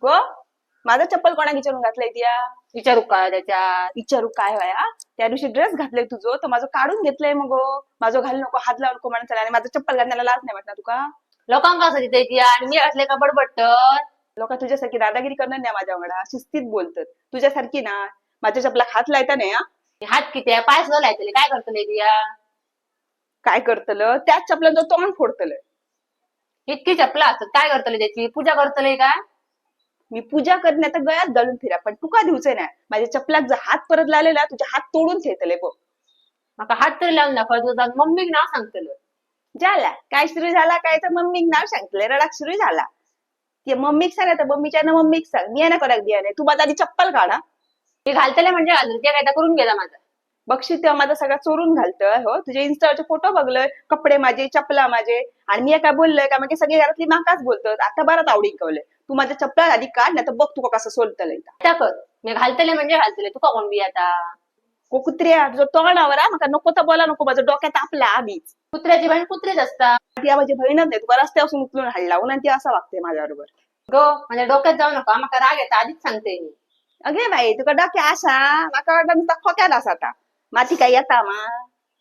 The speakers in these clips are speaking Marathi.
गो माझं चप्पल कोणा विचारून घातलंय त्या विचारू का त्याच्यात? विचारू काय वया त्या दिवशी ड्रेस घातलंय तुझं तर माझं काढून घेतलंय मग माझं घाल नको हात लावू नको म्हणून आणि माझं चप्पल घालण्याला लाज नाही वाटणार तुका लोकांका असं तिथे ती आणि मी असले का बडबड लोक तुझ्यासारखी दादागिरी करणार नाही माझ्याकडे शिस्तीत बोलतात तुझ्यासारखी ना माझ्या चपला हात लायता नाही हा हात किती आहे पाय सुद्धा लायतले काय करतले तिया? काय करतलं त्याच चपलांचं तोंड फोडतलं इतकी चपला असतात काय करतले त्याची पूजा करतले का? मी पूजा करण्यात गळ्यात घालून फिरा पण तुका दिवचे नाही माझ्या चपलाक जर हात परत लावलेला तुझे हात तोडून ठेवतले बघ मका हात तरी लावून दाखव तुझा मम्मीक नाव सांगतलं. झाला काय सुरू झाला काय तर मम्मीक नाव सांगतले रडाक सुरू झाला ते मम्मीक सांग तर मम्मीच्या ना मम्मीक सांग मी ना कराक बिया नाही तू माझा आधी चप्पल काढा मी घालतले म्हणजे घालतले ते काय करून गेला माझा. बघशील तेव्हा माझा सगळा चोरून घालतोय हो तुझे इन्स्टाचे फोटो बघलोय कपडे माझे चपला माझे आणि मी काय बोललोय का म्हणजे सगळी घरातली माकाच बोलतात आता बराच आवडी कवलंय तू माझ्या चपला आधी काढ नाही तर बघ तुका कसं सोलतलंय आता कर मी घालतले म्हणजे घालतले तुका कोण बी आता को कुत्र्या तुझं तोंडावर मका नको तर बोला नको माझं डोक्यात आपला आधीच कुत्र्याची बहीण कुत्रेच असतात. ती माझी बहीणच नाही तुका रस्त्यापासून उचलून हाडला आणि ती असं वागते माझ्याबरोबर गो माझ्या डोक्यात जाऊ नका मका राग येता आधीच सांगते मी. अगे बाई तुका डोक्या असा माका वाटतं नुसता खोक्यात असा आता माती काय येता मा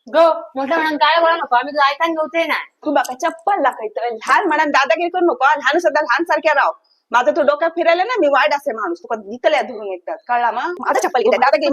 गो मोठ्या म्हणून काय बोला नको आम्ही तुझं ऐकायला नव्हते ना. तू बाका चप्पल दाखवतोय लहान म्हणा दादागिरी करू नको लहान सध्या लहान सारख्या राव माझं तो डोक्यात फिरायला ना मी वाईट असे माणूस तुका निकल्या धरून येतात कळला मग माझा चप्पल घेते दादागिरी